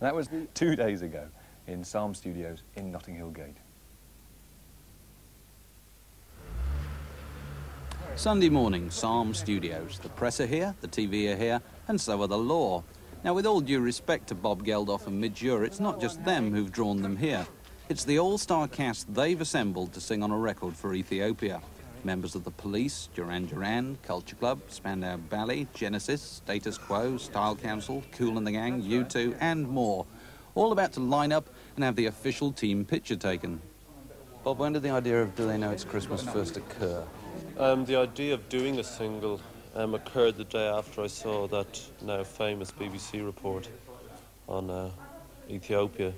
That was 2 days ago in Psalm Studios in Notting Hill Gate. Sunday morning, Psalm Studios. The press are here, the TV are here, and so are the law. Now, with all due respect to Bob Geldof and Midge Ure, it's not just them who've drawn them here. It's the all-star cast they've assembled to sing on a record for Ethiopia. Members of the Police, Duran Duran, Culture Club, Spandau Ballet, Genesis, Status Quo, Style Council, Kool and the Gang, U2, and more. All about to line up and have the official team picture taken. Bob, when did the idea of Do They Know It's Christmas first occur? The idea of doing a single occurred the day after I saw that now famous BBC report on Ethiopia.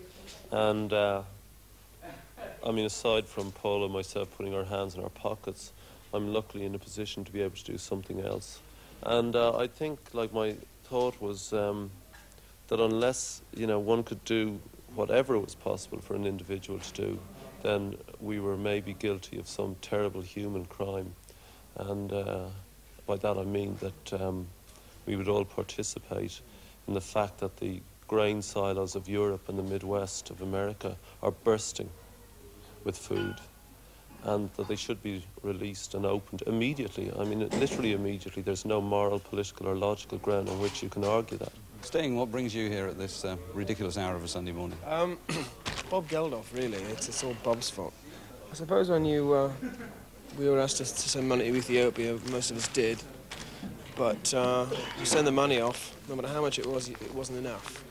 And, I mean, aside from Paula and myself putting our hands in our pockets, I'm luckily in a position to be able to do something else. And I think, like, my thought was that unless, you know, one could do whatever was possible for an individual to do, then we were maybe guilty of some terrible human crime. And by that I mean that we would all participate in the fact that the grain silos of Europe and the Midwest of America are bursting with food, and that they should be released and opened immediately. I mean, literally immediately. There's no moral, political or logical ground on which you can argue that. Sting, what brings you here at this ridiculous hour of a Sunday morning? Bob Geldof, really. It's all Bob's fault. I suppose when we were asked to send money to Ethiopia, most of us did, but you send the money off, no matter how much it was, it wasn't enough.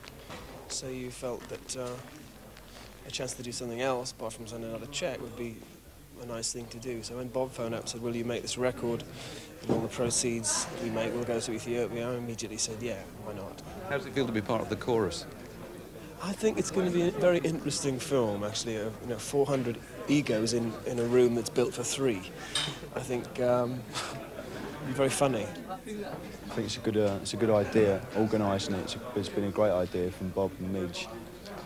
So you felt that a chance to do something else, apart from sending out a cheque, would be a nice thing to do. So when Bob phoned up and said, will you make this record, and all the proceeds we make will go to Ethiopia, I immediately said, yeah, why not? How does it feel to be part of the chorus? I think it's going to be a very interesting film, actually. 400 egos in a room that's built for 3. I think it'll be very funny. I think it's a good idea, organising it. It's been a great idea from Bob and Midge.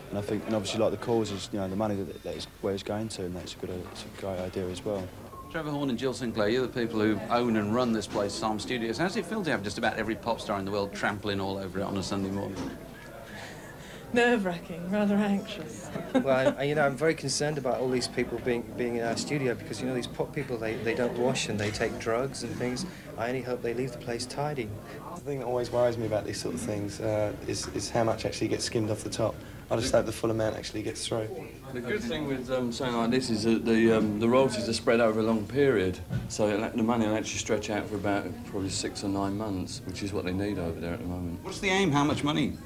And I think, and obviously, like the causes, you know, the money where it's going to, and it's a great idea as well. Trevor Horn and Jill Sinclair, you're the people who own and run this place, Psalm Studios. How does it feel to have just about every pop star in the world trampling all over it on a Sunday morning? Nerve-wracking, rather anxious. Well, I'm very concerned about all these people being in our studio because, you know, these pop people, they don't wash and they take drugs and things. I only hope they leave the place tidy. The thing that always worries me about these sort of things is how much actually gets skimmed off the top. I just hope the full amount actually gets through. The good thing with something like this is that the royalties are spread over a long period, so the money will actually stretch out for about probably 6 or 9 months, which is what they need over there at the moment. What's the aim? How much money?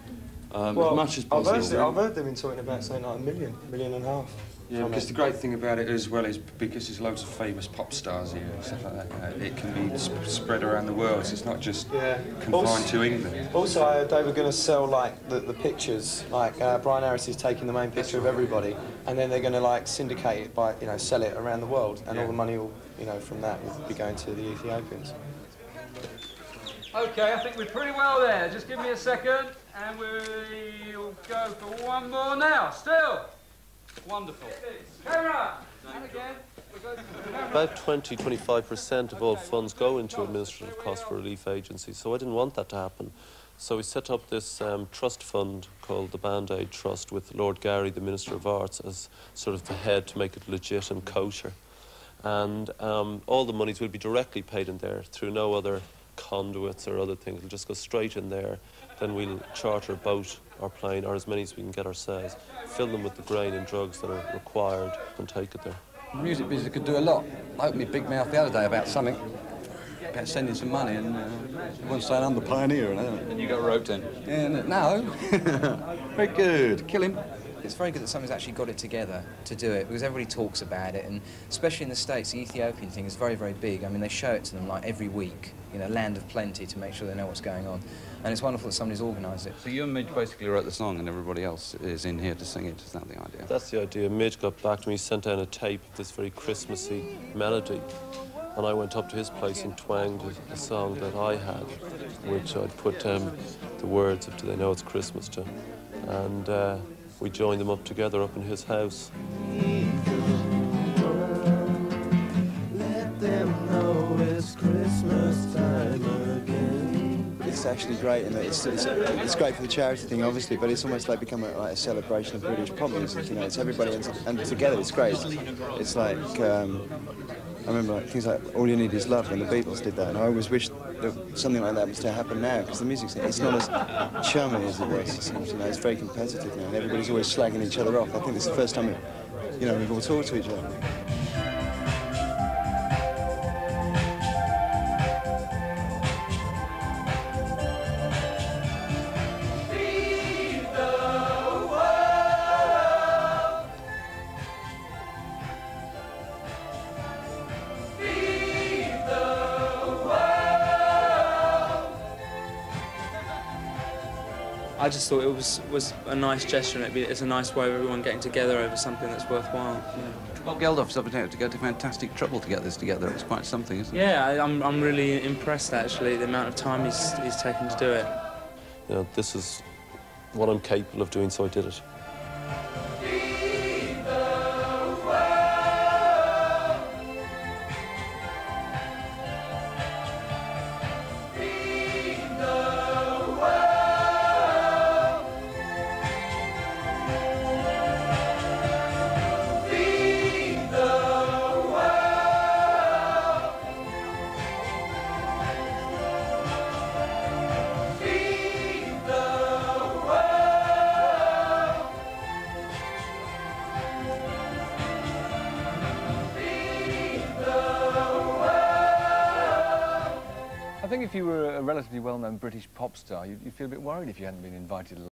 As much as possible. I've heard them talking about saying like $1 million and a half. Yeah, because the great thing about it as well is because there's loads of famous pop stars here and stuff like that, it can be spread around the world, so it's not just confined to England. Also, I heard they were going to sell like the pictures, like Brian Harris is taking the main picture of everybody, and then they're going to like syndicate it by, you know, sell it around the world, and all the money will, you know, from that will be going to the Ethiopians. Okay, I think we're pretty well there. Just give me a second, and we'll go for one more now. Still. Wonderful. Camera! And again. About 20–25% of all funds go into administrative costs for relief agencies, so I didn't want that to happen. So we set up this trust fund called the Band-Aid Trust with Lord Gary, the Minister of Arts, as sort of the head to make it legit and kosher. And all the monies will be directly paid in there through no other conduits or other things. It'll just go straight in there. Then we'll charter a boat or plane, or as many as we can get ourselves, fill them with the grain and drugs that are required and take it there. The music business could do a lot. I opened my big mouth the other day about something, about sending some money, and everyone's saying I'm the pioneer. And you got roped in. And no. Very good. Kill him. It's very good that someone's actually got it together to do it, because everybody talks about it, and especially in the States, the Ethiopian thing is very, very big. I mean, they show it to them like every week, you know, land of plenty, to make sure they know what's going on. And it's wonderful that somebody's organised it. So you and Midge basically wrote the song and everybody else is in here to sing it, is that the idea? That's the idea. Midge got back to me, sent down a tape of this very Christmassy melody, and I went up to his place and twanged a song that I had, which I'd put the words of Do They Know It's Christmas to. And we joined them up together up in his house. Let them know it's Christmas time again. it's actually great, and it's great for the charity thing, obviously, but it's almost like become like a celebration of British pop music. You know, it's everybody and together. It's great. It's like I remember like things like "All You Need Is Love" when the Beatles did that, and I always wish that something like that was to happen now, because the music scene, it's not as chummy as it was. It seems, you know, it's very competitive now, and everybody's always slagging each other off. I think this is the first time we've all talked to each other. I just thought it was a nice gesture, and it's a nice way of everyone getting together over something that's worthwhile. Yeah. Bob Geldof's had to go to fantastic trouble to get this together. It's quite something, isn't it? Yeah, I'm really impressed, actually, the amount of time he's taken to do it. You know, this is what I'm capable of doing, so I did it. I think if you were a relatively well-known British pop star, you'd feel a bit worried if you hadn't been invited along.